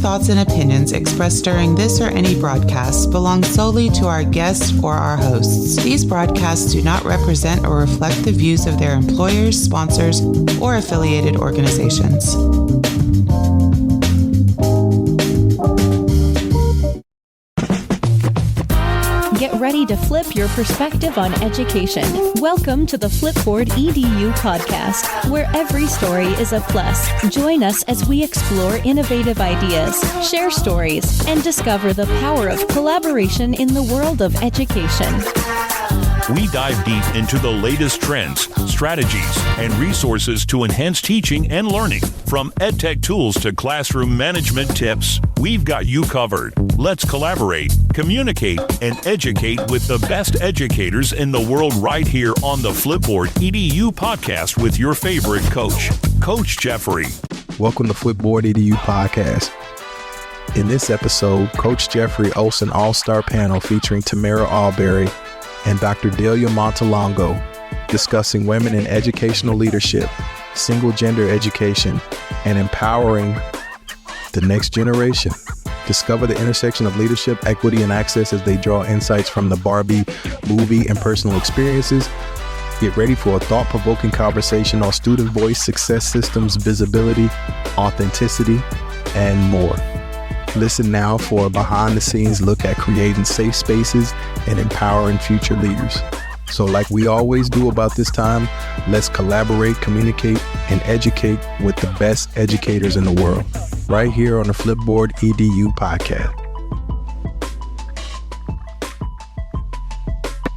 thoughts and opinions expressed during this or any broadcast belong solely to our guests or our hosts. These broadcasts do not represent or reflect the views of their employers, sponsors, or affiliated organizations. Get ready to flip your perspective on education. Welcome to the Flipboard EDU Podcast, where every story is a plus. Join us as we explore innovative ideas, share stories, and discover the power of collaboration in the world of education. We dive deep into the latest trends, strategies, and resources to enhance teaching and learning. From EdTech tools to classroom management tips, we've got you covered. Let's collaborate, communicate, and educate with the best educators in the world right here on the Flipboard EDU Podcast with your favorite coach, Coach Jeffery. Welcome to Flipboard EDU Podcast. In this episode, Coach Jeffery hosts an all-star panel featuring Tamara Albury and Dr. Delia Montelongo, discussing women in educational leadership, single-gender education, and empowering the next generation. Discover the intersection of leadership, equity, and access as they draw insights from the Barbie movie and personal experiences. Get ready for a thought-provoking conversation on student voice, success systems, visibility, authenticity, and more. Listen now for a behind-the-scenes look at creating safe spaces and empowering future leaders. So like we always do about this time, let's collaborate, communicate, and educate with the best educators in the world, right here on the Flipboard EDU Podcast.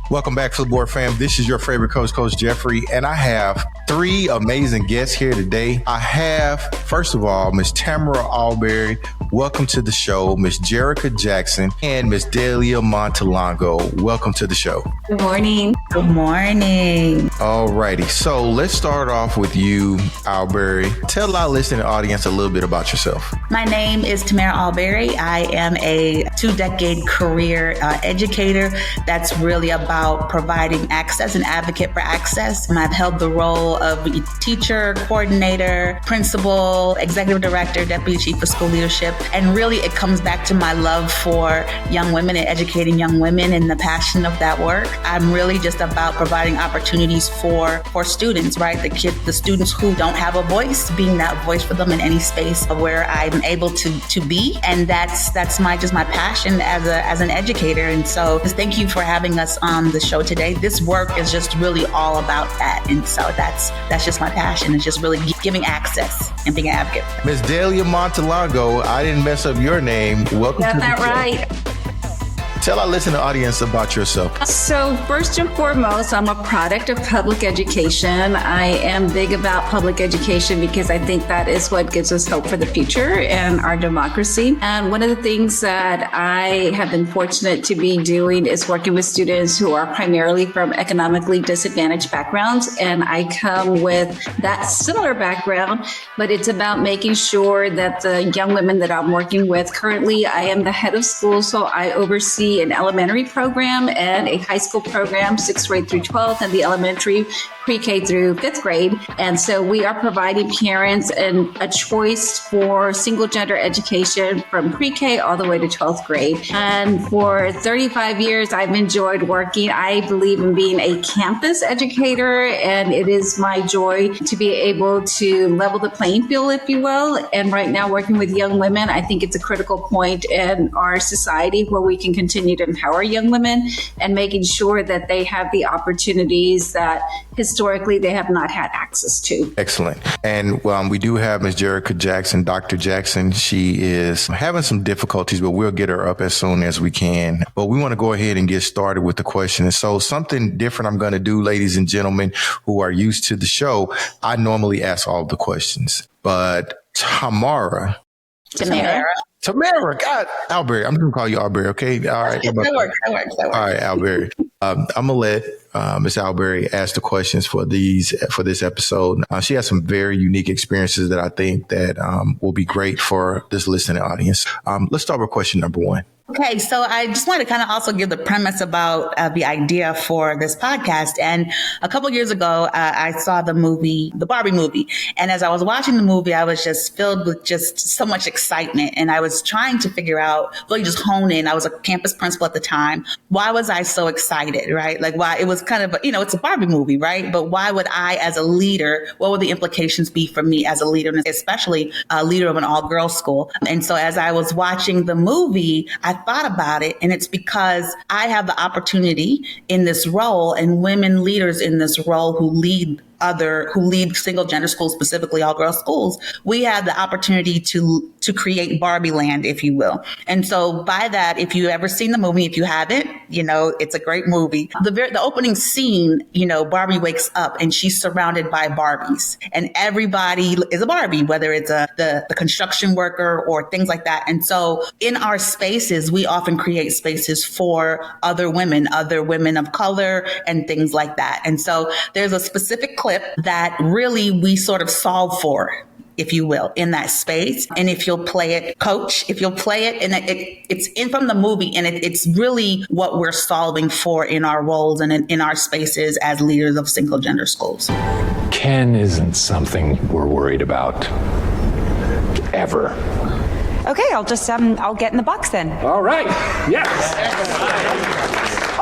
Welcome back, Flipboard fam. This is your favorite coach, Coach Jeffery, and I have three amazing guests here today. I have, first of all, Miss Tamara Albury. Welcome to the show. Miss Jerica Jackson and Miss Delia Montelongo. Welcome to the show. Good morning. Good morning. All righty. So let's start off with you, Albury. Tell our listening audience a little bit about yourself. My name is Tamara Albury. I am a 2-decade career educator that's really about providing access and advocate for access. And I've held the role of teacher, coordinator, principal, executive director, deputy chief of school leadership. And really it comes back to my love for young women and educating young women and the passion of that work. I'm really just about providing opportunities for students, right? The students who don't have a voice, being that voice for them in any space where I'm able to be. And that's my passion as an educator. And so just thank you for having us on the show today. This work is just really all about that. And so that's just my passion. It's just really giving access and being an advocate. Ms. Delia Montelongo, I didn't mess up your name. Welcome to the show. Got that right. Tell our listening audience about yourself. So first and foremost, I'm a product of public education. I am big about public education because I think that is what gives us hope for the future and our democracy. And one of the things that I have been fortunate to be doing is working with students who are primarily from economically disadvantaged backgrounds. And I come with that similar background, but it's about making sure that the young women that I'm working with currently, I am the head of school, so I oversee an elementary program and a high school program, 6th grade through 12th, and the elementary pre-K through 5th grade. And so we are providing parents a choice for single gender education from pre-K all the way to 12th grade. And for 35 years, I've enjoyed working. I believe in being a campus educator, and it is my joy to be able to level the playing field, if you will. And right now, working with young women, I think it's a critical point in our society where we can continue to empower young women and making sure that they have the opportunities that historically they have not had access to. Excellent. And we do have Ms. Jerica Jackson, Dr. Jackson. She is having some difficulties, but we'll get her up as soon as we can. But we want to go ahead and get started with the question. And so something different I'm going to do, ladies and gentlemen who are used to the show, I normally ask all the questions. But Tamara, God, Albury. I'm going to call you Albury, okay? All right. That works. All right, Albury. I'm going to let Ms. Albury ask the questions for this episode. She has some very unique experiences that I think that will be great for this listening audience. Let's start with question number one. Okay, so I just want to kind of also give the premise about the idea for this podcast. And a couple of years ago, I saw the Barbie movie. And as I was watching the movie, I was just filled with just so much excitement. And I was trying to figure out, really just hone in. I was a campus principal at the time. Why was I so excited, right? Like why it was kind of, it's a Barbie movie, right? But why would I, as a leader, what would the implications be for me as a leader, and especially a leader of an all-girls school? And so as I was watching the movie, I thought about it, and it's because I have the opportunity in this role, and women leaders in this role who lead single gender schools, specifically all girls schools, we have the opportunity to create Barbie land, if you will. And so by that, if you ever seen the movie, if you haven't, it's a great movie. The opening scene, Barbie wakes up and she's surrounded by Barbies, and everybody is a Barbie, whether it's the construction worker or things like that. And so in our spaces, we often create spaces for other women of color and things like that. And so there's a specific clip that really we sort of solve for, if you will, in that space. And if you'll play it, Coach, and it's in from the movie, and it's really what we're solving for in our roles and in our spaces as leaders of single gender schools. Ken isn't something we're worried about. Ever. Okay, I'll get in the box then. All right. Yes.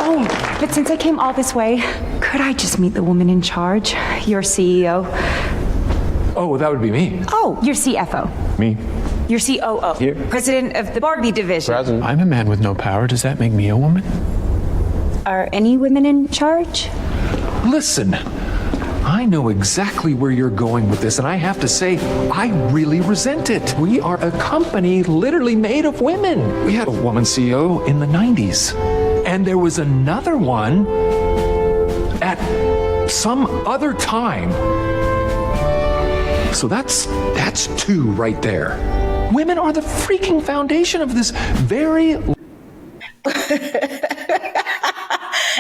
Oh, but since I came all this way, could I just meet the woman in charge, your CEO? Oh, that would be me. Oh, your CFO. Me. Your COO. Here. President of the Barbie division. President. I'm a man with no power. Does that make me a woman? Are any women in charge? Listen, I know exactly where you're going with this, and I have to say, I really resent it. We are a company literally made of women. We had a woman CEO in the 90s, and there was another one at some other time. So that's two right there. Women are the freaking foundation of this very...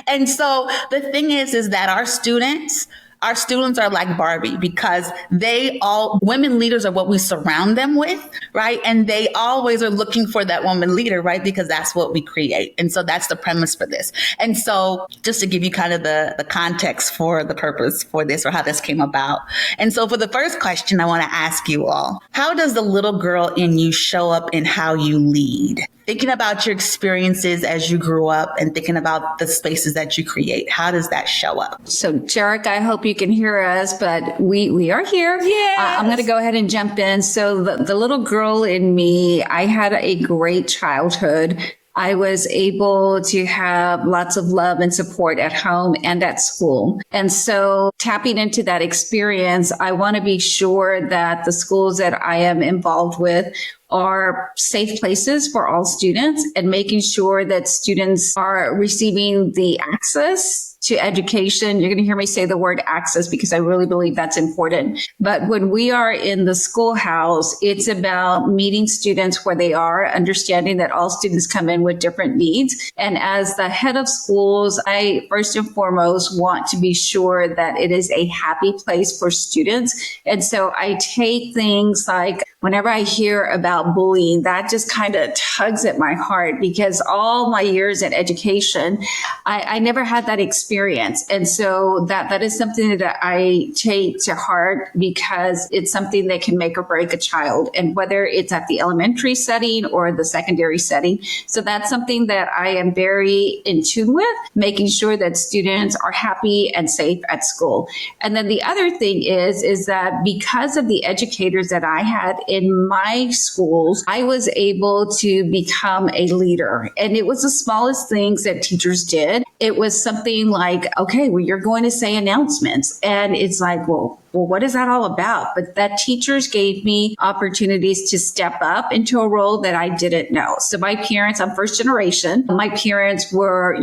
And so the thing is that our students are like Barbie, because women leaders are what we surround them with, right? And they always are looking for that woman leader, right? Because that's what we create. And so that's the premise for this. And so just to give you kind of the context for the purpose for this, or how this came about. And so for the first question, I want to ask you all, how does the little girl in you show up in how you lead? Thinking about your experiences as you grew up and thinking about the spaces that you create, how does that show up? So, Jarek, I hope you can hear us, but we are here. Yeah. I'm going to go ahead and jump in. So the little girl in me, I had a great childhood. I was able to have lots of love and support at home and at school. And so tapping into that experience, I want to be sure that the schools that I am involved with are safe places for all students, and making sure that students are receiving the access to education. You're going to hear me say the word access because I really believe that's important. But when we are in the schoolhouse, it's about meeting students where they are, understanding that all students come in with different needs. And as the head of schools, I first and foremost want to be sure that it is a happy place for students. And so I take things like, whenever I hear about bullying, that just kind of tugs at my heart, because all my years in education, I never had that experience. And so that is something that I take to heart, because it's something that can make or break a child, and whether it's at the elementary setting or the secondary setting. So that's something that I am very in tune with, making sure that students are happy and safe at school. And then the other thing is that because of the educators that I had in my schools, I was able to become a leader. And it was the smallest things that teachers did. It was something like, okay, well, you're going to say announcements. And it's like, well, what is that all about? But that teachers gave me opportunities to step up into a role that I didn't know. So my parents, I'm first generation. My parents were,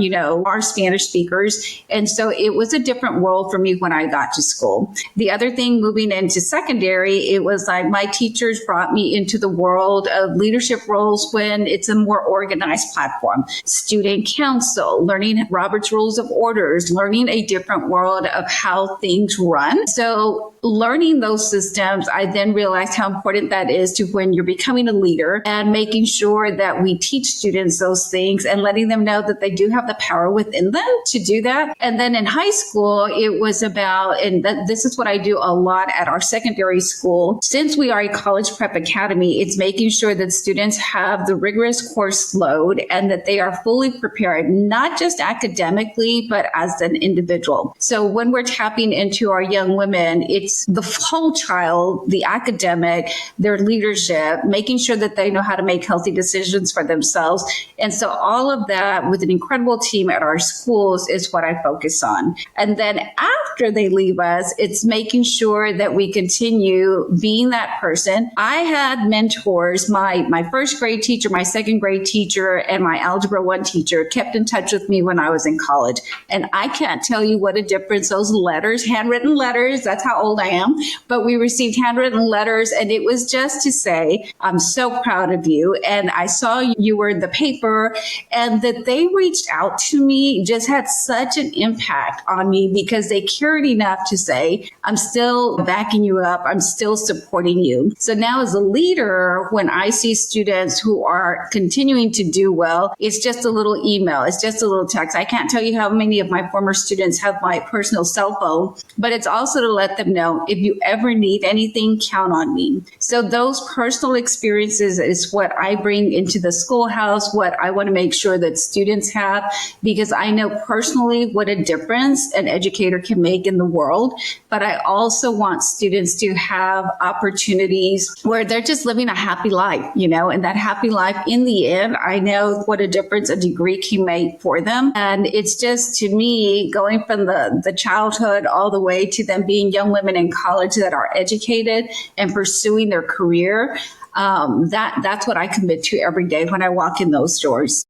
are Spanish speakers. And so it was a different world for me when I got to school. The other thing, moving into secondary, it was like my teachers brought me into the world of leadership roles when it's a more organized platform. Student council, learning Robert's Rules of Orders, learning a different world of how things run. So so learning those systems, I then realized how important that is to when you're becoming a leader, and making sure that we teach students those things and letting them know that they do have the power within them to do that. And then in high school, it was about, and this is what I do a lot at our secondary school. Since we are a college prep academy, it's making sure that students have the rigorous course load and that they are fully prepared, not just academically, but as an individual. So when we're tapping into our young women, it's the whole child, the academic, their leadership, making sure that they know how to make healthy decisions for themselves. And so all of that with an incredible team at our schools is what I focus on. And then after they leave us, it's making sure that we continue being that person. I had mentors. My first grade teacher, my second grade teacher, and my Algebra 1 teacher kept in touch with me when I was in college. And I can't tell you what a difference those letters, handwritten letters, that's how old I am, but we received handwritten letters, and it was just to say, I'm so proud of you. And I saw you were in the paper, and that they reached out to me just had such an impact on me because they cared enough to say, I'm still backing you up. I'm still supporting you. So now as a leader, when I see students who are continuing to do well, it's just a little email. It's just a little text. I can't tell you how many of my former students have my personal cell phone, but it's also to let them know, if you ever need anything, count on me. So those personal experiences is what I bring into the schoolhouse, what I want to make sure that students have, because I know personally what a difference an educator can make in the world. But I also want students to have opportunities where they're just living a happy life, and that happy life in the end, I know what a difference a degree can make for them. And it's just, to me, going from the childhood all the way to them being young women in college that are educated and pursuing their career, that's what I commit to every day when I walk in those doors.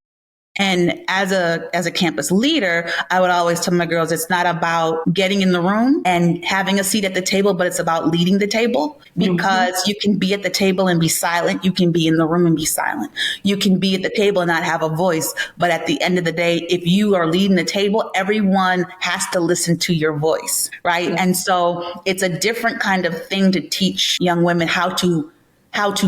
And as a campus leader, I would always tell my girls, it's not about getting in the room and having a seat at the table, but it's about leading the table, because you can be at the table and be silent. You can be in the room and be silent. You can be at the table and not have a voice. But at the end of the day, if you are leading the table, everyone has to listen to your voice, right? And so it's a different kind of thing to teach young women how to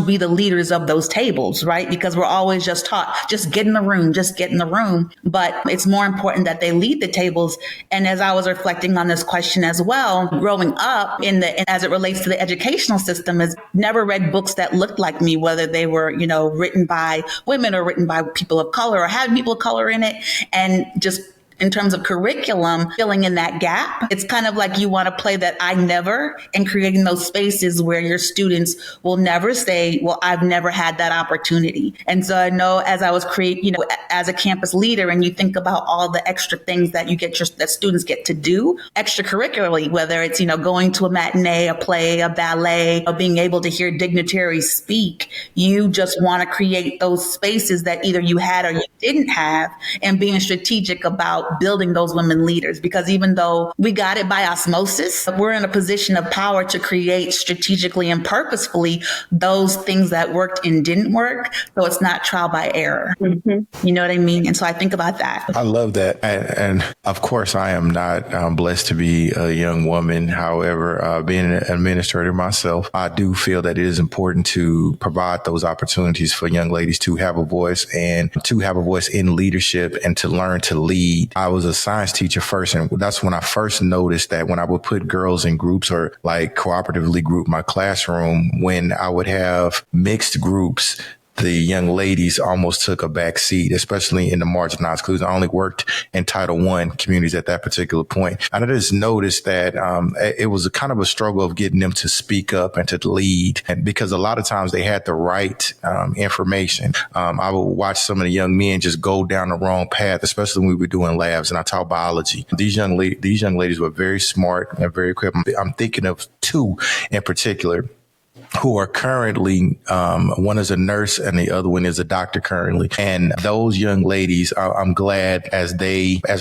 be the leaders of those tables, right? Because we're always just taught, just get in the room. But it's more important that they lead the tables. And as I was reflecting on this question as well, growing up as it relates to the educational system, is never read books that looked like me, whether they were, written by women or written by people of color or had people of color in it. And just in terms of curriculum, filling in that gap, it's kind of like you want to play that I never, and creating those spaces where your students will never say, well, I've never had that opportunity. And so I know as I was as a campus leader, and you think about all the extra things that that students get to do extracurricularly, whether it's, going to a matinee, a play, a ballet, or being able to hear dignitaries speak, you just want to create those spaces that either you had or you didn't have, and being strategic about building those women leaders. Because even though we got it by osmosis, we're in a position of power to create strategically and purposefully those things that worked and didn't work. So it's not trial by error. You know what I mean? And so I think about that. I love that. And of course, I am not blessed to be a young woman. However, being an administrator myself, I do feel that it is important to provide those opportunities for young ladies to have a voice, and to have a voice in leadership, and to learn to lead. I was a science teacher first, and that's when I first noticed that when I would put girls in groups, or like cooperatively group my classroom, when I would have mixed groups, the young ladies almost took a back seat, especially in the marginalized, because I only worked in Title I communities at that particular point. And I just noticed that it was a kind of a struggle of getting them to speak up and to lead, and because a lot of times they had the right information. I would watch some of the young men just go down the wrong path, especially when we were doing labs and I taught biology. These young ladies were very smart and very equipped. I'm thinking of two in particular. who are currently, one is a nurse and the other one is a doctor currently. And those young ladies, I'm glad as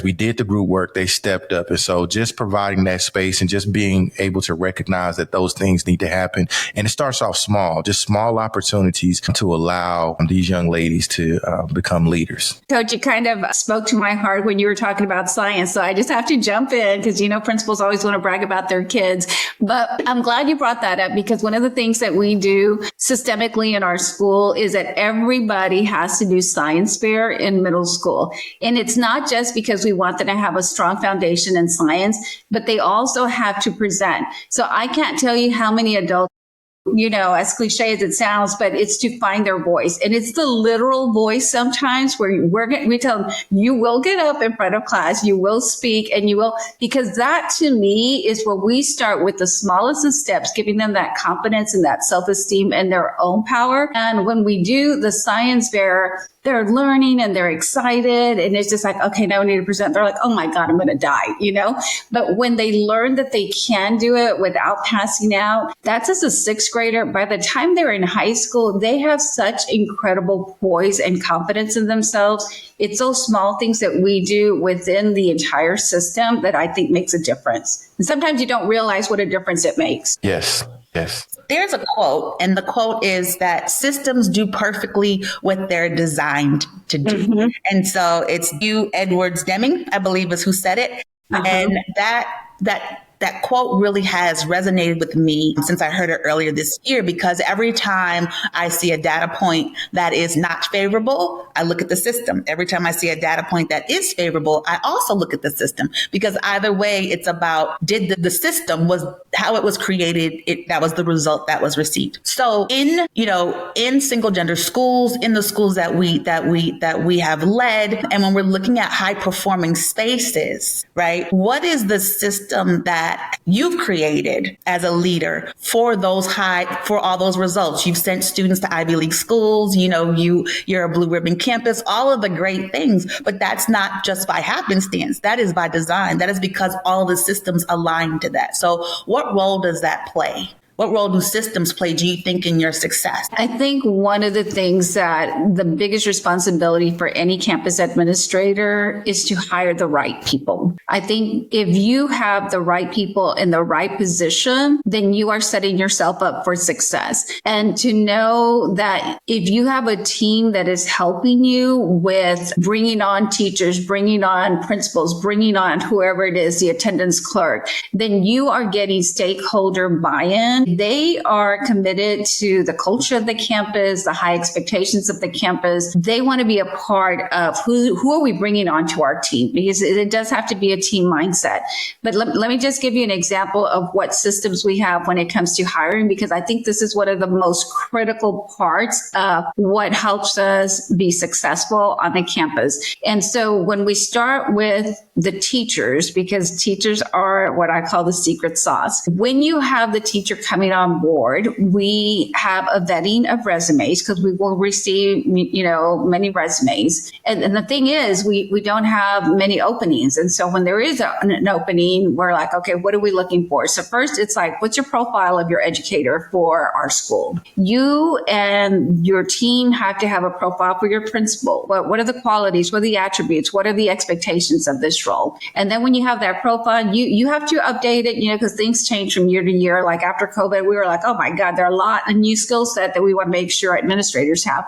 we did the group work, they stepped up. And so just providing that space and just being able to recognize that those things need to happen. And it starts off small, just small opportunities to allow these young ladies to become leaders. Coach, you kind of spoke to my heart when you were talking about science. So I just have to jump in because, principals always want to brag about their kids. But I'm glad you brought that up because one of the things that we do systemically in our school is that everybody has to do science fair in middle school. And it's not just because we want them to have a strong foundation in science, but they also have to present. So I can't tell you how many adults, as cliche as it sounds, but it's to find their voice. And it's the literal voice sometimes where we tell them, you will get up in front of class, you will speak, and you will, because that to me is where we start with the smallest of steps, giving them that confidence and that self-esteem and their own power. And when we do the science fair, they're learning and they're excited. And it's just like, okay, now we need to present. They're like, oh my God, I'm going to die, But when they learn that they can do it without passing out, that's as a sixth grader. By the time they're in high school, they have such incredible poise and confidence in themselves. It's those small things that we do within the entire system that I think makes a difference. And sometimes you don't realize what a difference it makes. Yes. There's a quote, and the quote is that systems do perfectly what they're designed to do. Mm-hmm. And so it's Hugh Edwards Deming, I believe is who said it. Uh-huh. And that quote really has resonated with me since I heard it earlier this year, because every time I see a data point that is not favorable, I look at the system. Every time I see a data point that is favorable, I also look at the system, because either way, it's about did the system was how it was created. That was the result that was received. So in single gender schools, in the schools that we have led, and when we're looking at high performing spaces, right? What is the system that you've created as a leader for all those results? You've sent students to Ivy League schools, you're a blue ribbon campus, all of the great things, but that's not just by happenstance. That is by design. That is because all the systems align to that. So what role does that play? What role do systems play, do you think, in your success? I think one of the things that the biggest responsibility for any campus administrator is to hire the right people. I think if you have the right people in the right position, then you are setting yourself up for success. And to know that if you have a team that is helping you with bringing on teachers, bringing on principals, bringing on whoever it is, the attendance clerk, then you are getting stakeholder buy-in. They are committed to the culture of the campus, the high expectations of the campus. They want to be a part of who are we bringing onto our team, because it does have to be a team mindset. But let me just give you an example of what systems we have when it comes to hiring, because I think this is one of the most critical parts of what helps us be successful on the campus. And so when we start with the teachers, because teachers are what I call the secret sauce. When you have the teacher coming on board, we have a vetting of resumes, because we will receive, many resumes. And the thing is, we don't have many openings. And so when there is an opening, we're like, okay, what are we looking for? So first, it's like, what's your profile of your educator for our school? You and your team have to have a profile for your principal. What are the qualities? What are the attributes? What are the expectations of this role? And then when you have that profile, you have to update it, because things change from year to year. Like after COVID, we were like, oh my God, there are a lot of new skill set that we want to make sure administrators have.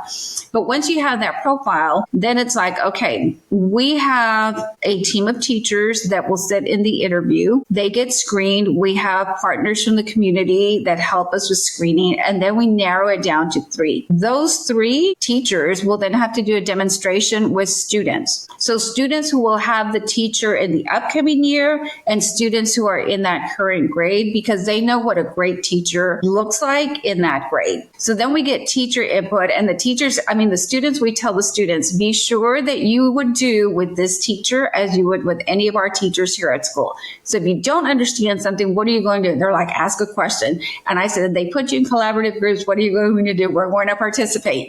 But once you have that profile, then it's like, okay, we have a team of teachers that will sit in the interview. They get screened. We have partners from the community that help us with screening. And then we narrow it down to 3. Those 3 teachers will then have to do a demonstration with students. So students who will have the teacher in the upcoming year and students who are in that current grade, because they know what a great teacher looks like in that grade. So then we get teacher input, and the students, we tell the students, be sure that you would do with this teacher as you would with any of our teachers here at school. So if you don't understand something, what are you going to do? They're like, ask a question. And I said, they put you in collaborative groups. What are you going to do? We're going to participate,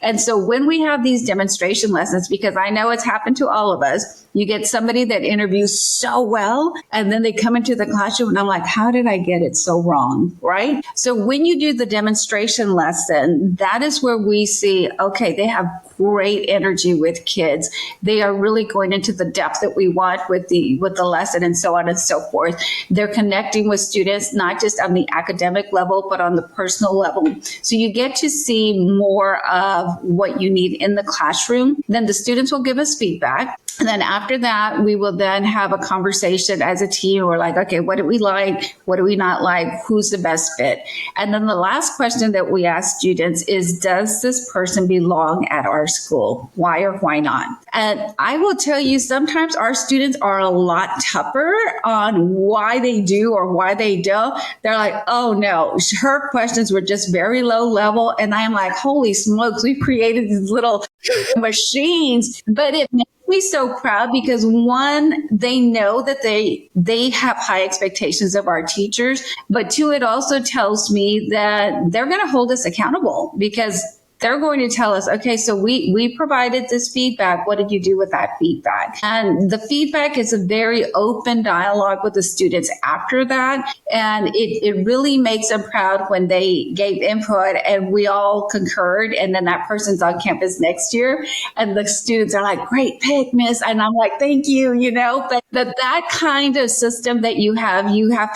And so when we have these demonstration lessons, because I know it's happened to all of us, You get somebody that interviews so well, and then they come into the classroom and I'm like, how did I get it so wrong? Right? So when you do the demonstration lesson, that is where we see, okay, they have great energy with kids. They are really going into the depth that we want with the lesson and so on and so forth. They're connecting with students, not just on the academic level, but on the personal level. So you get to see more of what you need in the classroom. Then the students will give us feedback. And then after that, we will then have a conversation as a team. We're like, okay, what do we like? What do we not like? Who's the best fit? And then the last question that we ask students is, does this person belong at our school? Why or why not? And I will tell you, sometimes our students are a lot tougher on why they do or why they don't. They're like, oh no, her questions were just very low level. And I'm like, holy smokes, we've created these little machines, but it makes me so proud because one, they know that they have high expectations of our teachers, but two, it also tells me that they're going to hold us accountable because they're going to tell us, okay, so we provided this feedback. What did you do with that feedback? And the feedback is a very open dialogue with the students after that. And it really makes them proud when they gave input and we all concurred. And then that person's on campus next year. And the students are like, great pick, miss. And I'm like, thank you, but that kind of system that you have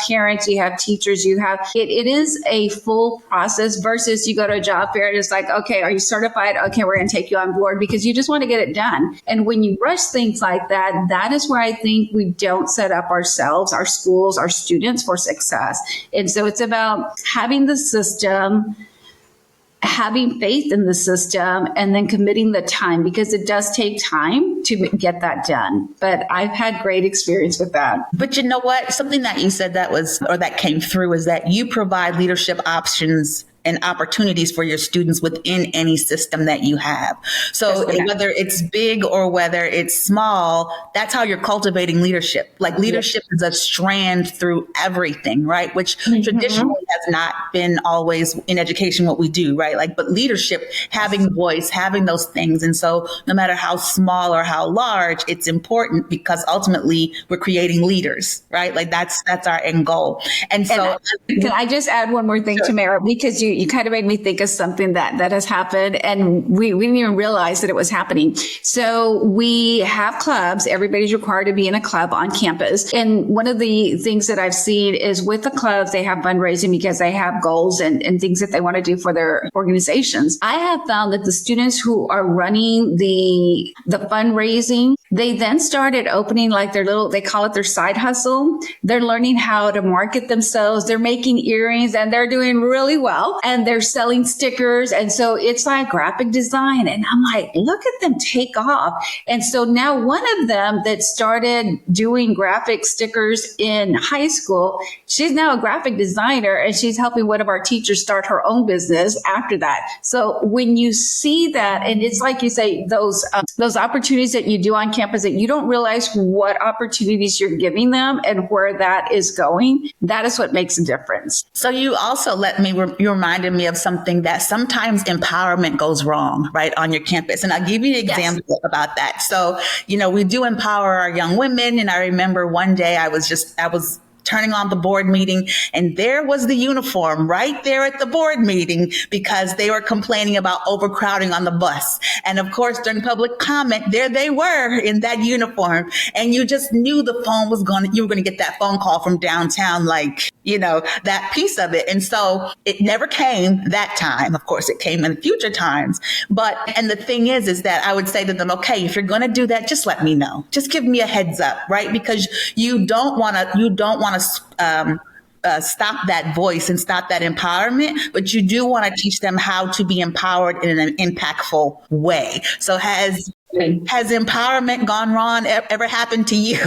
parents, you have teachers, it is a full process versus you go to a job fair and it's like, okay, are you certified? Okay, we're going to take you on board because you just want to get it done. And when you rush things like that, that is where I think we don't set up ourselves, our schools, our students for success. And so it's about having the system, having faith in the system, and then committing the time because it does take time to get that done. But I've had great experience with that. But you know what? Something that you said that came through is that you provide leadership options and opportunities for your students within any system that you have. So whether it's big or whether it's small, that's how you're cultivating leadership. Like leadership is a strand through everything, right? Which traditionally has not been always in education what we do, right? But leadership, having voice, having those things. And so no matter how small or how large, it's important because ultimately we're creating leaders, right? That's our end goal. And so can I just add one more thing, Tamara, because you kind of made me think of something that has happened and we didn't even realize that it was happening. So we have clubs. Everybody's required to be in a club on campus. And one of the things that I've seen is with the clubs, they have fundraising because they have goals and things that they want to do for their organizations. I have found that the students who are running the fundraising, they then started opening they call it their side hustle. They're learning how to market themselves. They're making earrings and they're doing really well. And they're selling stickers. And so it's like graphic design. And I'm like, look at them take off. And so now one of them that started doing graphic stickers in high school, she's now a graphic designer and she's helping one of our teachers start her own business after that. So when you see that, and it's like you say, those opportunities that you do on campus that you don't realize what opportunities you're giving them and where that is going, that is what makes a difference. So you also you reminded me of something that sometimes empowerment goes wrong, right, on your campus. And I'll give you an example about that. So, we do empower our young women. And I remember one day I was turning on the board meeting and there was the uniform right there at the board meeting because they were complaining about overcrowding on the bus. And of course, during public comment, there they were in that uniform. And you just knew you were going to get that phone call from downtown, that piece of it. And so it never came that time. Of course, it came in future times. And the thing is that I would say to them, okay, if you're going to do that, just let me know. Just give me a heads up, right? Because you don't want to stop that voice and stop that empowerment, but you do want to teach them how to be empowered in an impactful way. So has empowerment gone wrong ever happened to you?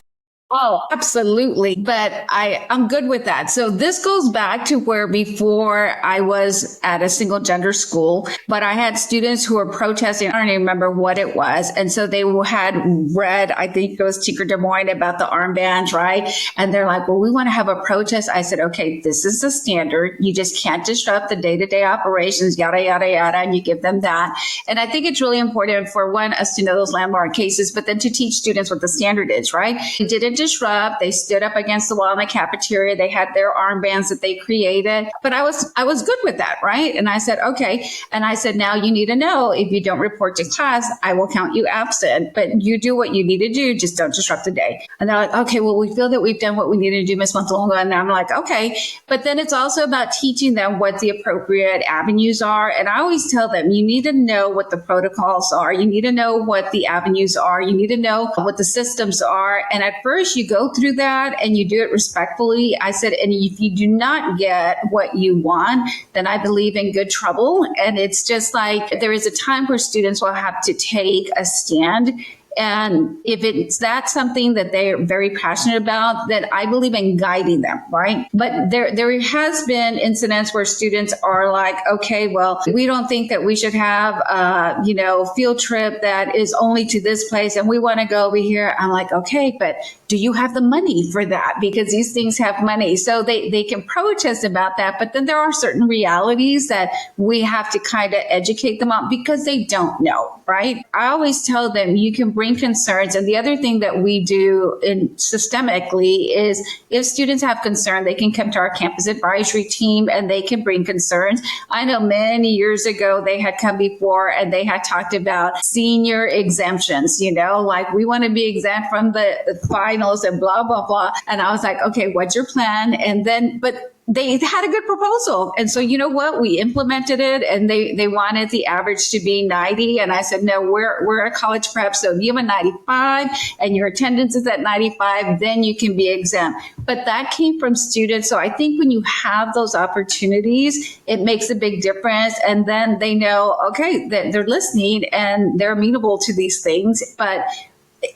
Oh, absolutely. But I'm good with that. So this goes back to where before I was at a single gender school, but I had students who were protesting. I don't even remember what it was. And so they had read, I think it was Tinker Des Moines about the armbands, right? And they're like, well, we want to have a protest. I said, okay, this is the standard. You just can't disrupt the day-to-day operations, yada, yada, yada. And you give them that. And I think it's really important for us to know those landmark cases, but then to teach students what the standard is, right? We didn't disrupt. They stood up against the wall in the cafeteria. They had their armbands that they created, but I was good with that, right? And I said, okay. And I said, now you need to know if you don't report to class, I will count you absent, but you do what you need to do. Just don't disrupt the day. And they're like, okay, well, we feel that we've done what we need to do, Ms. Montelongo. And I'm like, okay. But then it's also about teaching them what the appropriate avenues are. And I always tell them, you need to know what the protocols are. You need to know what the avenues are. You need to know what the systems are. And at first you go through that and you do it respectfully. I said, and if you do not get what you want, then I believe in good trouble. And it's just like there is a time where students will have to take a stand. And if that's something that they're very passionate about, then I believe in guiding them, right? But there has been incidents where students are like, okay, well, we don't think that we should have a field trip that is only to this place and we want to go over here. I'm like, okay, but do you have the money for that? Because these things have money. So they can protest about that. But then there are certain realities that we have to kind of educate them on because they don't know, right? I always tell them you can bring concerns. And the other thing that we do systemically is if students have concern, they can come to our campus advisory team and they can bring concerns. I know many years ago, they had come before and they had talked about senior exemptions, like we want to be exempt from the finals and blah, blah, blah. And I was like, okay, what's your plan? And then, but they had a good proposal. And so, you know what? We implemented it and they wanted the average to be 90. And I said, no, we're a college prep. So if you have a 95 and your attendance is at 95, then you can be exempt. But that came from students. So I think when you have those opportunities, it makes a big difference. And then they know, okay, that they're listening and they're amenable to these things. But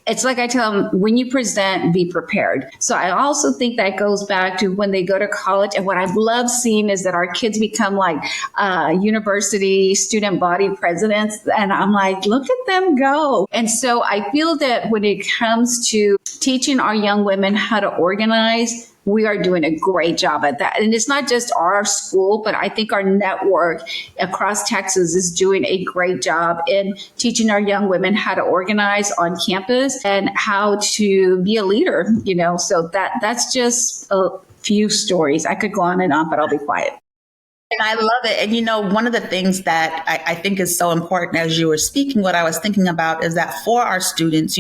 it's like I tell them, when you present, be prepared. So I also think that goes back to when they go to college. And what I've loved seeing is that our kids become like university student body presidents. And I'm like, look at them go. And so I feel that when it comes to teaching our young women how to organize, we are doing a great job at that. And it's not just our school, but I think our network across Texas is doing a great job in teaching our young women how to organize on campus and how to be a leader, so that's just a few stories. I could go on, but I'll be quiet. And I love it. And, one of the things that I think is so important as you were speaking, what I was thinking about is that for our students,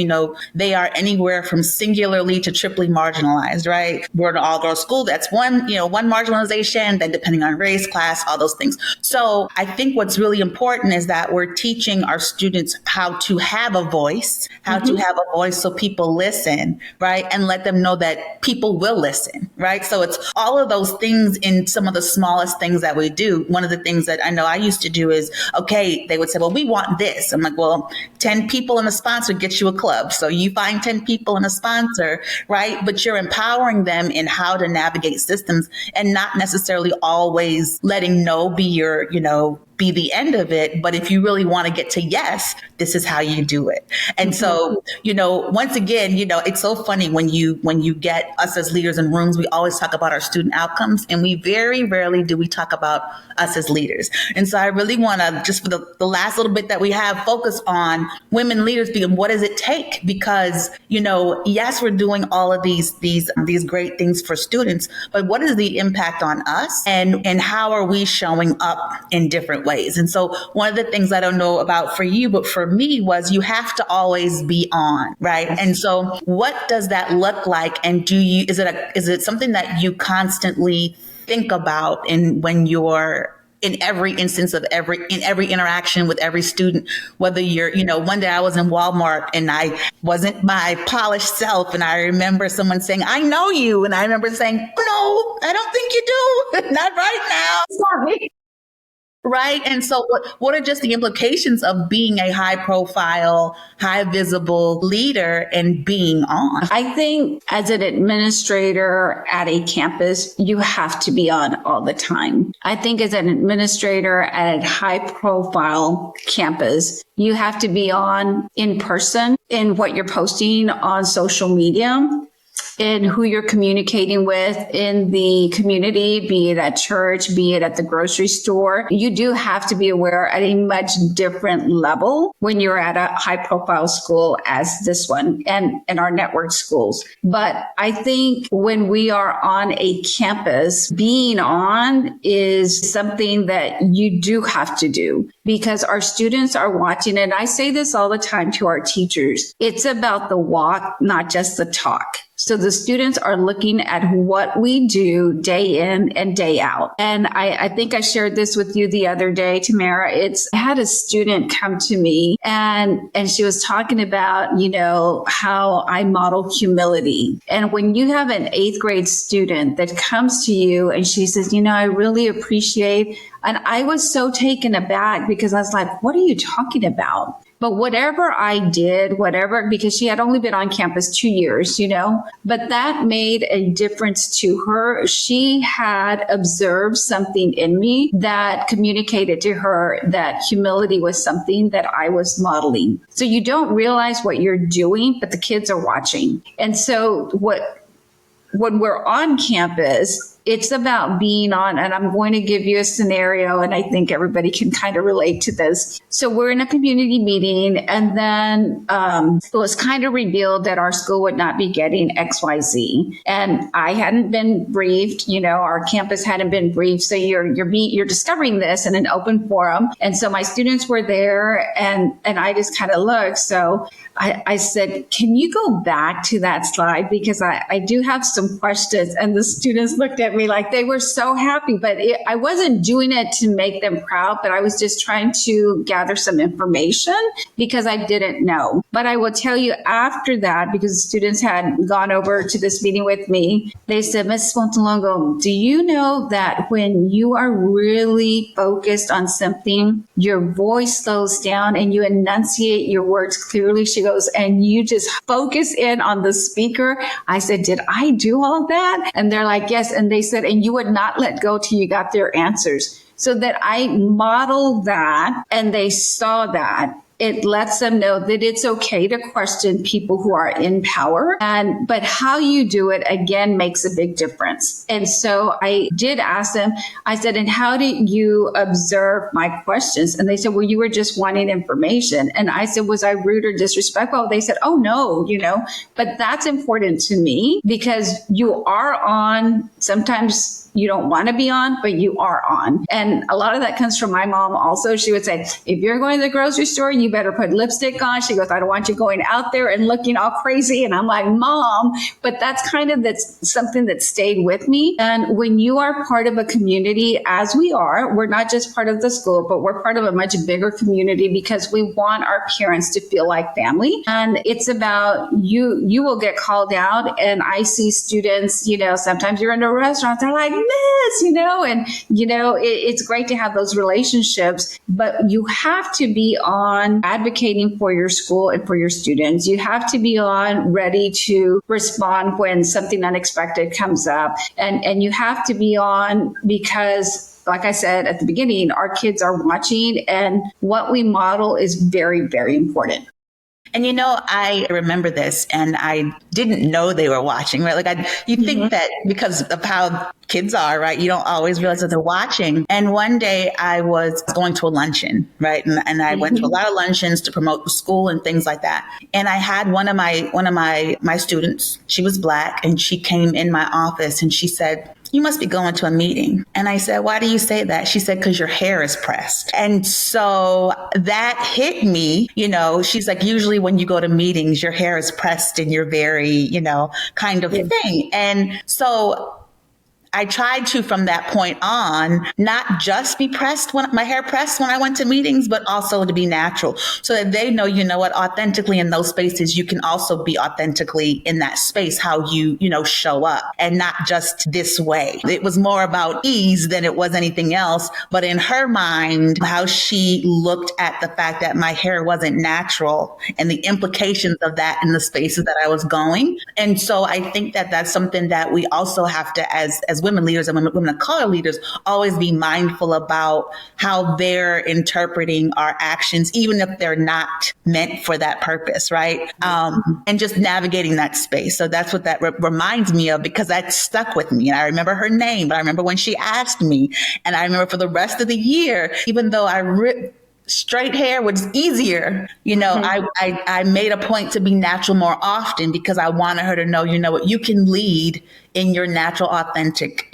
they are anywhere from singularly to triply marginalized, right? We're an all-girls school. That's one marginalization, then depending on race, class, all those things. So I think what's really important is that we're teaching our students how to have a voice, so people listen, right? And let them know that people will listen, right? So it's all of those things in some of the smallest things that we do. One of the things that I know I used to do is, okay, they would say, well, we want this. I'm like, well, 10 people and a sponsor gets you a club. So you find 10 people and a sponsor, right? But you're empowering them in how to navigate systems and not necessarily always letting no be your, be the end of it. But if you really want to get to yes, this is how you do it. And so, once again, it's so funny when you get us as leaders in rooms, we always talk about our student outcomes and we very rarely do we talk about us as leaders. And so I really want to, just for the last little bit that we have, focus on women leaders being, what does it take? Because, yes, we're doing all of these great things for students, but what is the impact on us and how are we showing up in different ways? And so one of the things I don't know about for you, but for me was you have to always be on, right? And so what does that look like? And is it something that you constantly think about when you're in every instance of in every interaction with every student, whether you're, one day I was in Walmart and I wasn't my polished self. And I remember someone saying, I know you. And I remember saying, no, I don't think you do. Not right now. Sorry. Right. And so what are just the implications of being a high profile, high visible leader and being on? I think as an administrator at a campus, you have to be on all the time. I think as an administrator at a high profile campus, you have to be on in person in what you're posting on social media, in who you're communicating with in the community, be it at church, be it at the grocery store. You do have to be aware at a much different level when you're at a high profile school as this one and our network schools. But I think when we are on a campus, being on is something that you do have to do because our students are watching. And I say this all the time to our teachers. It's about the walk, not just the talk. So the students are looking at what we do day in and day out. And I think I shared this with you the other day, Tamara. I had a student come to me and she was talking about, how I model humility. And when you have an 8th grade student that comes to you and she says, I really appreciate, and I was so taken aback because I was like, what are you talking about? But whatever I did, because she had only been on campus 2 years, but that made a difference to her. She had observed something in me that communicated to her that humility was something that I was modeling. So you don't realize what you're doing, but the kids are watching. And so when we're on campus, it's about being on, and I'm going to give you a scenario, and I think everybody can kind of relate to this. So we're in a community meeting, and then it was kind of revealed that our school would not be getting XYZ. And I hadn't been briefed, our campus hadn't been briefed. So you're discovering this in an open forum. And so my students were there, and I just kind of looked. So I said, can you go back to that slide? Because I do have some questions. And the students looked at me like they were so happy, but I wasn't doing it to make them proud, but I was just trying to gather some information because I didn't know. But I will tell you after that, because the students had gone over to this meeting with me, they said, Ms. Montelongo, do you know that when you are really focused on something, your voice slows down and you enunciate your words clearly? She goes, and you just focus in on the speaker. I said, did I do all that? And they're like, yes. And they said, and you would not let go till you got their answers. So that I modeled that and they saw that. It lets them know that it's okay to question people who are in power. But how you do it, again, makes a big difference. And so I did ask them, I said, and how did you observe my questions? And they said, well, you were just wanting information. And I said, was I rude or disrespectful? They said, oh, no, but that's important to me because you are on. Sometimes you don't want to be on, but you are on. And a lot of that comes from my mom also. She would say, if you're going to the grocery store, you better put lipstick on. She goes, I don't want you going out there and looking all crazy. And I'm like, Mom, but that's something that stayed with me. And when you are part of a community, as we are, we're not just part of the school, but we're part of a much bigger community because we want our parents to feel like family. And it's about you will get called out. And I see students, sometimes you're in a restaurant, they're like, Miss, it's great to have those relationships, but you have to be on advocating for your school and for your students. You have to be on ready to respond when something unexpected comes up. And you have to be on because, like I said at the beginning, our kids are watching and what we model is very, very important. And I remember this and I didn't know they were watching, right? Like you think that because of how kids are, right? You don't always realize that they're watching. And one day I was going to a luncheon, right? And I went to a lot of luncheons to promote the school and things like that. And I had one of my students, she was Black, and she came in my office and she said, you must be going to a meeting. And I said, why do you say that? She said, because your hair is pressed. And so that hit me, she's like, usually when you go to meetings, your hair is pressed and you're very, kind of thing. And so I tried to, from that point on, not just be my hair pressed when I went to meetings, but also to be natural so that they know, authentically in those spaces, you can also be authentically in that space, how you show up, and not just this way. It was more about ease than it was anything else. But in her mind, how she looked at the fact that my hair wasn't natural and the implications of that in the spaces that I was going. And so I think that that's something that we also have to, as women leaders and women of color leaders, always be mindful about how they're interpreting our actions, even if they're not meant for that purpose, right? And just navigating that space. So that's what that reminds me of, because that stuck with me. And I remember her name, but I remember when she asked me, and I remember for the rest of the year, even though straight hair was easier, I made a point to be natural more often, because I wanted her to know, what, you can lead in your natural, authentic,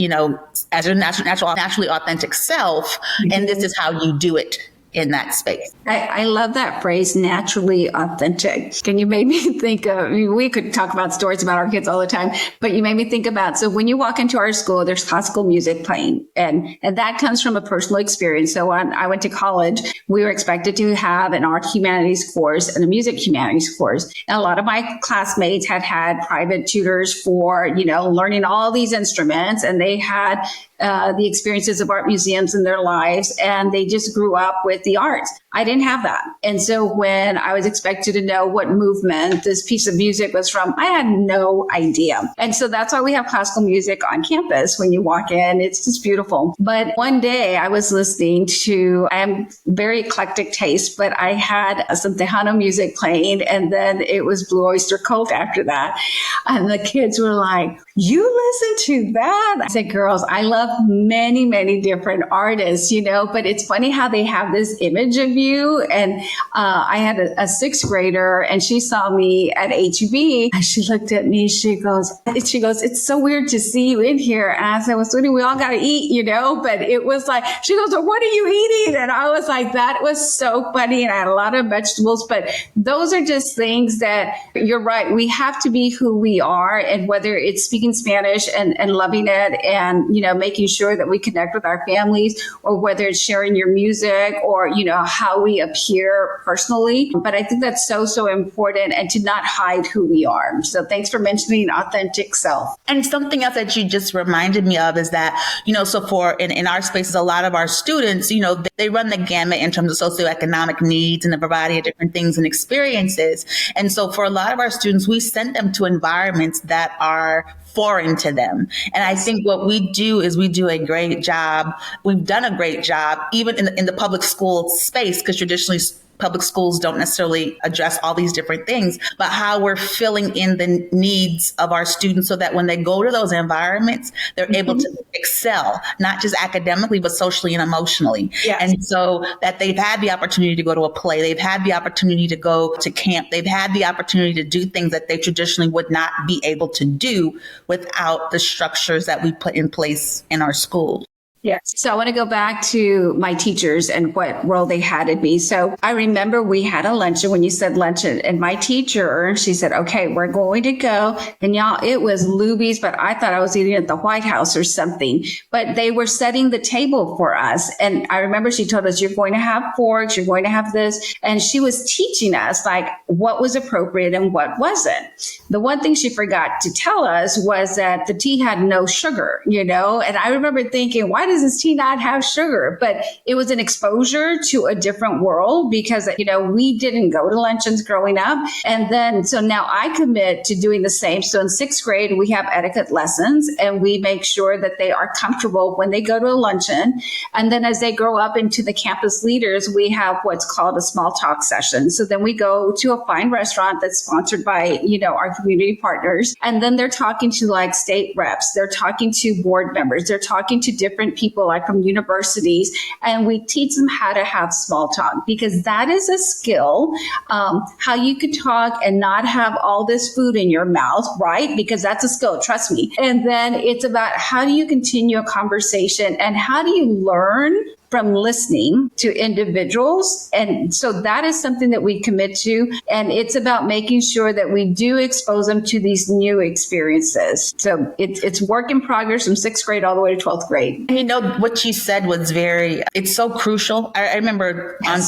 as your naturally authentic self. And this is how you do it in that space. I love that phrase, naturally authentic. And you made me think of, we could talk about stories about our kids all the time, but you made me think about, so when you walk into our school, there's classical music playing, and that comes from a personal experience. So when I went to college, we were expected to have an art humanities course and a music humanities course. And a lot of my classmates had private tutors for, learning all these instruments, and they had the experiences of art museums in their lives, and they just grew up with the arts. I didn't have that. And so when I was expected to know what movement this piece of music was from, I had no idea. And so that's why we have classical music on campus. When you walk in, it's just beautiful. But one day I was listening to, I am very eclectic taste, but I had some Tejano music playing, and then it was Blue Oyster Cult after that. And the kids were like, "You listen to that?" I said, "Girls, I love many, many different artists, but it's funny how they have this image of you." And I had a sixth grader, and she saw me at HB, and she looked at me, she goes, "It's so weird to see you in here." And I said, "Well, sweetie, we all got to eat, but it was like," she goes, "Well, what are you eating?" And I was like, that was so funny. And I had a lot of vegetables, but those are just things that, you're right, we have to be who we are. And whether it's speaking Spanish and loving it, and, making sure that we connect with our families, or whether it's sharing your music, or, how we appear personally. But I think that's so, so important, and to not hide who we are. So thanks for mentioning authentic self. And something else that you just reminded me of is that, so for in our spaces, a lot of our students, they run the gamut in terms of socioeconomic needs and a variety of different things and experiences. And so for a lot of our students, we send them to environments that are foreign to them. And I think what we do is we do a great job. We've done a great job, even in the public school space, because traditionally public schools don't necessarily address all these different things, but how we're filling in the needs of our students so that when they go to those environments, they're able to excel, not just academically, but socially and emotionally. Yes. And so that they've had the opportunity to go to a play, they've had the opportunity to go to camp, they've had the opportunity to do things that they traditionally would not be able to do without the structures that we put in place in our schools. Yes. So I want to go back to my teachers and what role they had in me. So I remember we had a luncheon when you said luncheon, and my teacher, she said, "Okay, we're going to go." And y'all, it was Luby's, but I thought I was eating at the White House or something. But they were setting the table for us. And I remember she told us, "You're going to have forks, you're going to have this." And she was teaching us like what was appropriate and what wasn't. The one thing she forgot to tell us was that the tea had no sugar, And I remember thinking, why does this tea not have sugar? But it was an exposure to a different world, because, we didn't go to luncheons growing up. And then, so now I commit to doing the same. So in sixth grade, we have etiquette lessons, and we make sure that they are comfortable when they go to a luncheon. And then as they grow up into the campus leaders, we have what's called a small talk session. So then we go to a fine restaurant that's sponsored by, our community partners. And then they're talking to like state reps. They're talking to board members. They're talking to different people like from universities, and we teach them how to have small talk, because that is a skill, how you could talk and not have all this food in your mouth, right? Because that's a skill, trust me. And then it's about how do you continue a conversation, and how do you learn from listening to individuals. And so that is something that we commit to. And it's about making sure that we do expose them to these new experiences. So it's work in progress from 6th grade all the way to 12th grade. You know, what you said was it's so crucial. I remember on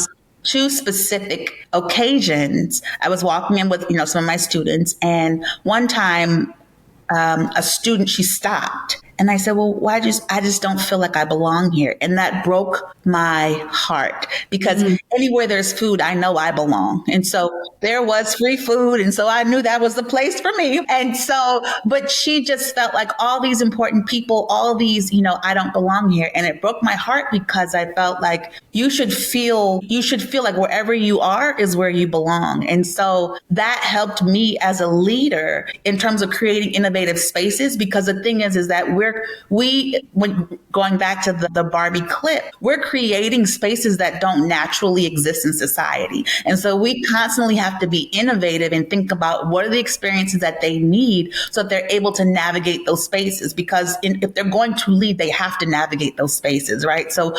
2 specific occasions, I was walking in with, some of my students, and one time a student, she stopped. And I said, well, I just don't feel like I belong here. And that broke my heart, because anywhere there's food, I know I belong. And so there was free food. And so I knew that was the place for me. And so, but she just felt like all these important people, all these, I don't belong here. And it broke my heart, because I felt like you should feel like wherever you are is where you belong. And so that helped me as a leader in terms of creating innovative spaces, because the thing is that when going back to the Barbie clip, we're creating spaces that don't naturally exist in society. And so we constantly have to be innovative and think about what are the experiences that they need so that they're able to navigate those spaces, because if they're going to lead, they have to navigate those spaces, right? So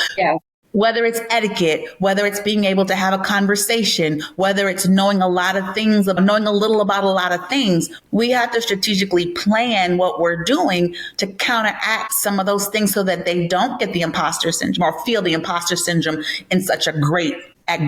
whether it's etiquette, whether it's being able to have a conversation, whether it's knowing a lot of things, knowing a little about a lot of things, we have to strategically plan what we're doing to counteract some of those things so that they don't get the imposter syndrome or feel the imposter syndrome in such at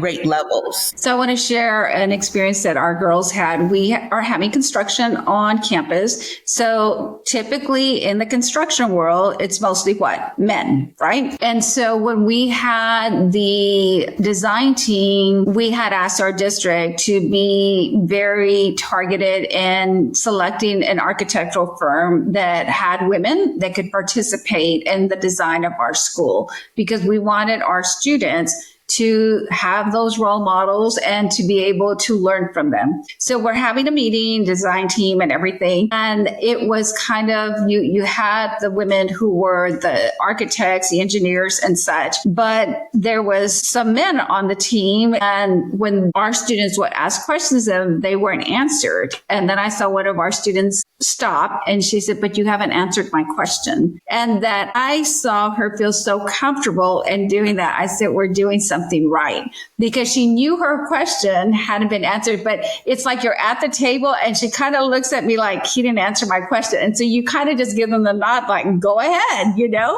great levels. So I want to share an experience that our girls had. We are having construction on campus. So typically in the construction world, it's mostly men, right? And so when we had the design team, we had asked our district to be very targeted in selecting an architectural firm that had women that could participate in the design of our school, because we wanted our students to have those role models and to be able to learn from them. So we're having a meeting, design team and everything. And it was kind of, you had the women who were the architects, the engineers and such, but there was some men on the team. And when our students would ask questions of them, they weren't answered. And then I saw one of our students stop and she said, but you haven't answered my question. And that I saw her feel so comfortable in doing that. I said, we're doing something right, because she knew her question hadn't been answered, but it's like you're at the table and she kind of looks at me like, he didn't answer my question. And so you kind of just give them the nod, like, go ahead,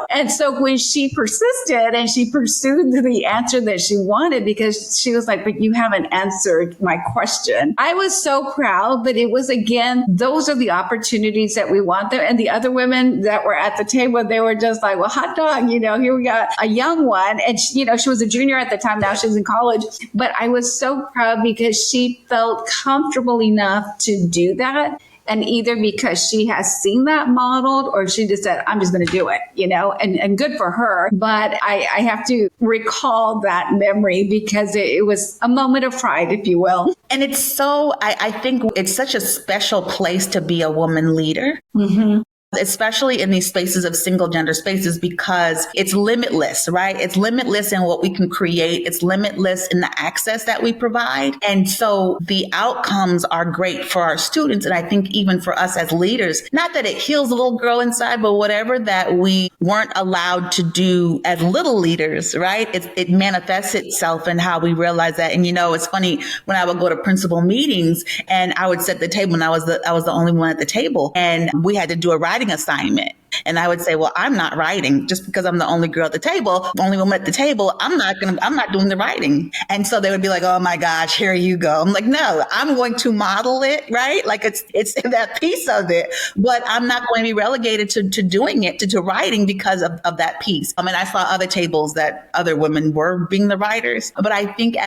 And so when she persisted and she pursued the answer that she wanted, because she was like, but you haven't answered my question. I was so proud, but it was, again, those are the opportunities that we want there. And the other women that were at the table, they were just like, well, hot dog, here we got a young one. And she was a junior at the time. Now she's in college. But I was so proud because she felt comfortable enough to do that. And either because she has seen that modeled or she just said, I'm just going to do it, and good for her. But I have to recall that memory because it was a moment of pride, if you will. And it's so, I think it's such a special place to be a woman leader. Mm-hmm. Especially in these spaces of single gender spaces, because it's limitless, right? It's limitless in what we can create. It's limitless in the access that we provide. And so the outcomes are great for our students. And I think even for us as leaders, not that it heals the little girl inside, but whatever that we weren't allowed to do as little leaders, right? It manifests itself in how we realize that. And, it's funny when I would go to principal meetings and I would sit at the table and I was the only one at the table and we had to do a writing assignment. And I would say, well, I'm not writing just because I'm the only girl at the table, the only woman at the table. I'm not doing the writing. And so they would be like, oh my gosh, here you go. I'm like, no, I'm going to model it, right? Like it's that piece of it, but I'm not going to be relegated to doing it, to writing because of that piece. I mean, I saw other tables that other women were being the writers, but I think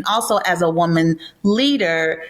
also as a woman leader,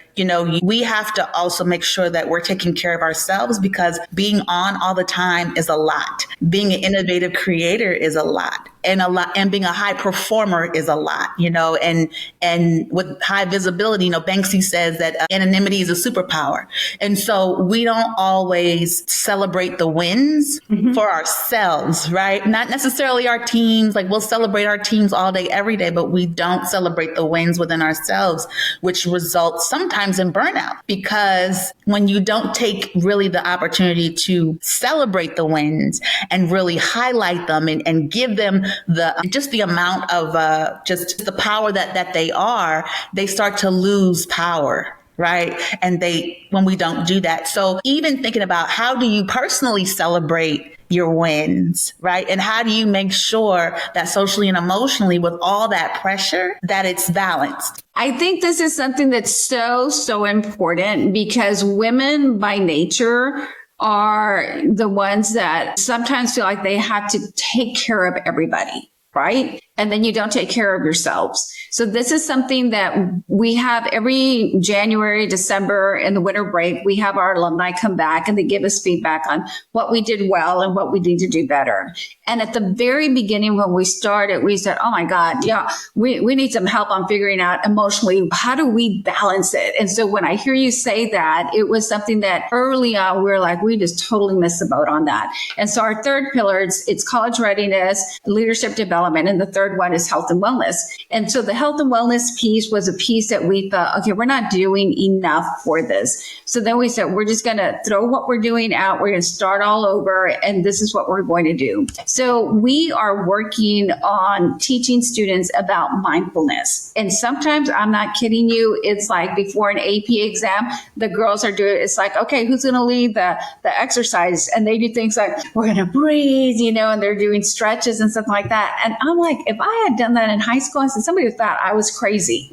we have to also make sure that we're taking care of ourselves, because being on all the time is a lot. Being an innovative creator is a lot. And being a high performer is a lot, and with high visibility, Banksy says that anonymity is a superpower. And so we don't always celebrate the wins for ourselves, right? Not necessarily our teams. Like we'll celebrate our teams all day, every day, but we don't celebrate the wins within ourselves, which results sometimes in burnout, because when you don't take really the opportunity to celebrate the wins and really highlight them and give them the amount of just the power that they are, they start to lose power. Right. And when we don't do that. So even thinking about how do you personally celebrate your wins, right? And how do you make sure that socially and emotionally with all that pressure that it's balanced? I think this is something that's so important because women by nature are the ones that sometimes feel like they have to take care of everybody. Right? And then you don't take care of yourselves. So this is something that we have every January, December, in the winter break. We have our alumni come back and they give us feedback on what we did well and what we need to do better. And at the very beginning, when we started, we said, oh my God, yeah, we need some help on figuring out emotionally, how do we balance it? And so when I hear you say that, it was something that early on, we were like, we just totally missed the boat on that. And so our third pillar, it's college readiness, leadership development, and the third one is health and wellness. And so the health and wellness piece was a piece that we thought, okay, we're not doing enough for this. So then we said, we're just going to throw what we're doing out. We're going to start all over. And this is what we're going to do. So we are working on teaching students about mindfulness. And sometimes, I'm not kidding you, it's like before an AP exam, the girls are doing, it's like, okay, who's going to lead the exercise? And they do things like, we're going to breathe, and they're doing stretches and stuff like that. And I'm like, if I had done that in high school, I said, somebody thought I was crazy,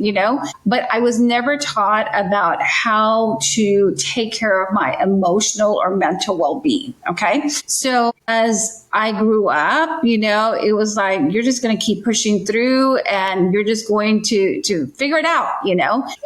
but I was never taught about how to take care of my emotional or mental well-being. Okay. So as I grew up, it was like, you're just going to keep pushing through and you're just going to figure it out,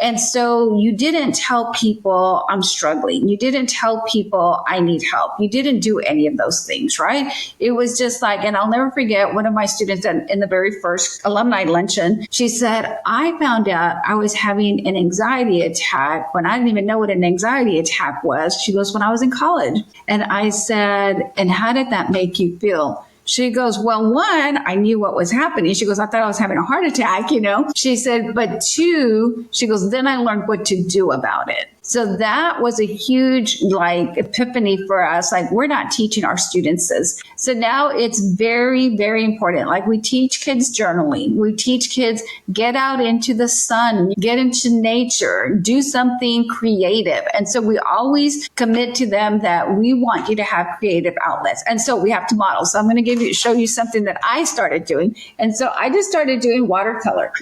And so you didn't tell people I'm struggling. You didn't tell people I need help. You didn't do any of those things, right? It was just like, and I'll never forget one of my students in the very first alumni luncheon, she said, I found out I was having an anxiety attack when I didn't even know what an anxiety attack was. She goes, when I was in college. And I said, and how did that make you feel? She goes, well, one, I knew what was happening. She goes, I thought I was having a heart attack, She said, but two, she goes, then I learned what to do about it. So that was a huge epiphany for us. We're not teaching our students this. So now it's very, very important. We teach kids journaling. We teach kids get out into the sun, get into nature, do something creative. And so we always commit to them that we want you to have creative outlets. And so we have to model. So I'm going to show you something that I started doing. And so I just started doing watercolor,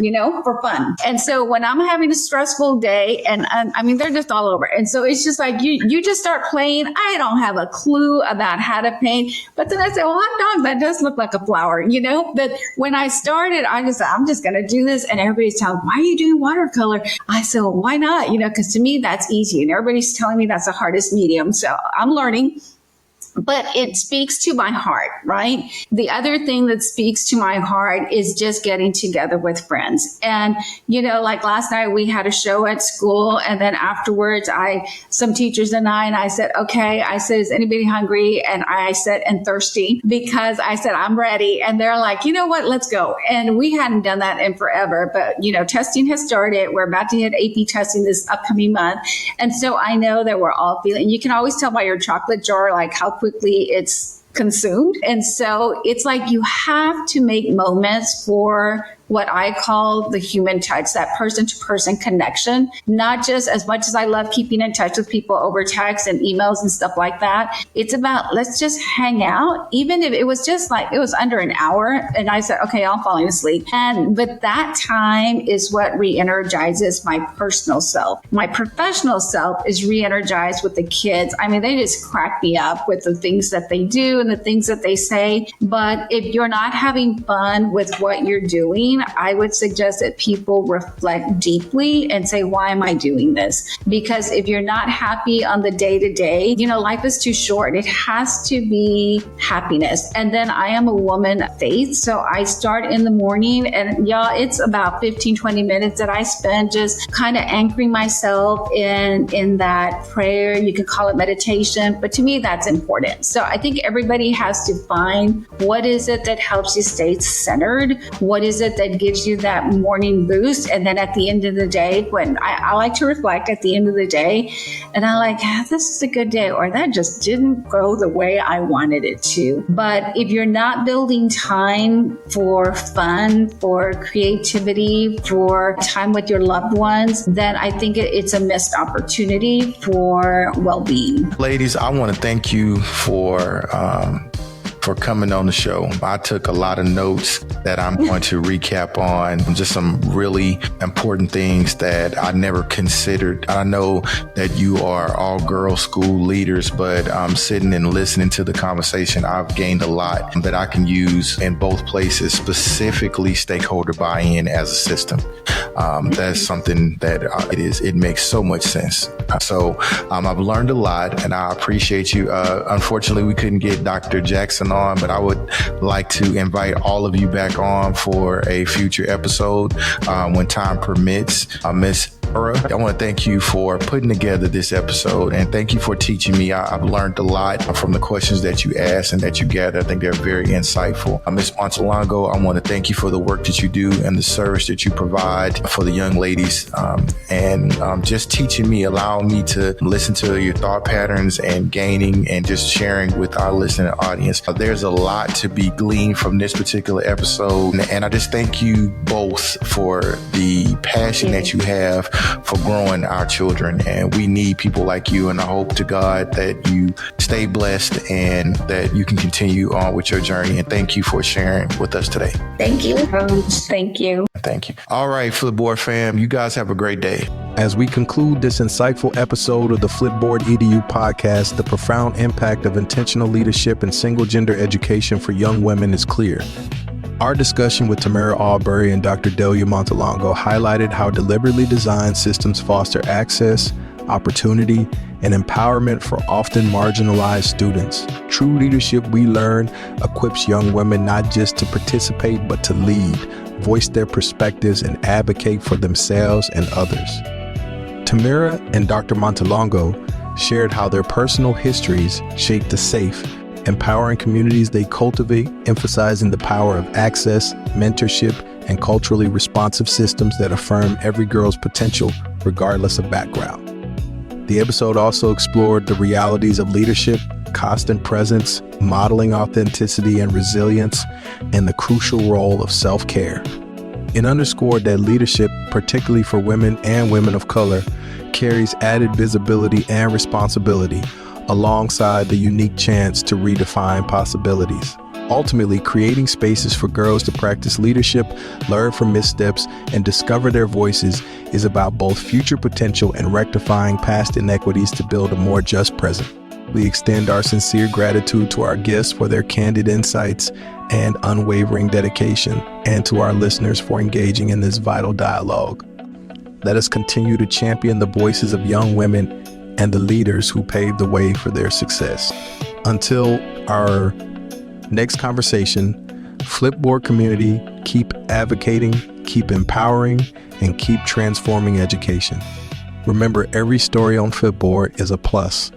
for fun. And so when I'm having a stressful day, and they're just all over. And so it's just like, you just start playing. I don't have a clue about how to paint. But then I say, well, hot dog, that does look like a flower, But when I started, I'm just going to do this. And everybody's telling me, why are you doing watercolor? I said, well, why not? Because to me, that's easy. And everybody's telling me that's the hardest medium. So I'm learning. But it speaks to my heart, right? The other thing that speaks to my heart is just getting together with friends. And, last night we had a show at school. And then afterwards, some teachers and I said, okay, I said, is anybody hungry? And I said, and thirsty, because I said, I'm ready. And they're like, you know what, let's go. And we hadn't done that in forever. But, testing has started. We're about to hit AP testing this upcoming month. And so I know that we're all feeling, you can always tell by your chocolate jar, how quickly it's consumed. And so it's like you have to make moments for what I call the human touch, that person-to-person connection. Not just as much as I love keeping in touch with people over text and emails and stuff like that. It's about, let's just hang out. Even if it was just it was under an hour. And I said, okay, I'm falling asleep. But that time is what re-energizes my personal self. My professional self is re-energized with the kids. They just crack me up with the things that they do and the things that they say. But if you're not having fun with what you're doing, I would suggest that people reflect deeply and say, why am I doing this? Because if you're not happy on the day-to-day, life is too short. It has to be happiness. And then I am a woman of faith. So I start in the morning and it's about 15, 20 minutes that I spend just kind of anchoring myself in that prayer. You can call it meditation, but to me, that's important. So I think everybody has to find what is it that helps you stay centered? What is it that that gives you that morning boost. And then at the end of the day, when I like to reflect at the end of the day, and I like, this is a good day, or that just didn't go the way I wanted it to. But if you're not building time for fun, for creativity, for time with your loved ones, then I think it's a missed opportunity for well-being. Ladies, I want to thank you for coming on the show. I took a lot of notes that I'm going to recap on, just some really important things that I never considered. I know that you are all girl school leaders, but sitting and listening to the conversation, I've gained a lot that I can use in both places, specifically stakeholder buy-in as a system. That's something that it makes so much sense. So I've learned a lot, and I appreciate you. Unfortunately, we couldn't get Dr. Jackson on, but I would like to invite all of you back on for a future episode when time permits. Miss I want to thank you for putting together this episode, and thank you for teaching me. I've learned a lot from the questions that you asked and that you gathered. I think they're very insightful. Miss Montelongo, I want to thank you for the work that you do and the service that you provide for the young ladies, and just teaching me, allowing me to listen to your thought patterns and gaining and just sharing with our listening audience. There's a lot to be gleaned from this particular episode, and I just thank you both for the passion that you have for growing our children. And we need people like you, and I hope to God that you stay blessed and that you can continue on with your journey. And thank you for sharing with us today. Thank you. Thank you. Thank you. All right, Flipboard fam, you guys have a great day. As we conclude this insightful episode of the Flipboard EDU podcast, the profound impact of intentional leadership and single-gender education for young women is clear. Our discussion with Tamara Albury and Dr. Delia Montelongo highlighted how deliberately designed systems foster access, opportunity, and empowerment for often marginalized students. True leadership, we learn, equips young women not just to participate, but to lead, voice their perspectives, and advocate for themselves and others. Tamara and Dr. Montelongo shared how their personal histories shaped the safe, empowering communities they cultivate, emphasizing the power of access, mentorship, and culturally responsive systems that affirm every girl's potential, regardless of background. The episode also explored the realities of leadership, constant presence, modeling authenticity and resilience, and the crucial role of self-care. It underscored that leadership, particularly for women and women of color, carries added visibility and responsibility, alongside the unique chance to redefine possibilities. Ultimately, creating spaces for girls to practice leadership, learn from missteps, and discover their voices is about both future potential and rectifying past inequities to build a more just present. We extend our sincere gratitude to our guests for their candid insights and unwavering dedication, and to our listeners for engaging in this vital dialogue. Let us continue to champion the voices of young women and the leaders who paved the way for their success. Until our next conversation, Flipboard community, keep advocating, keep empowering, and keep transforming education. Remember, every story on Flipboard is a plus,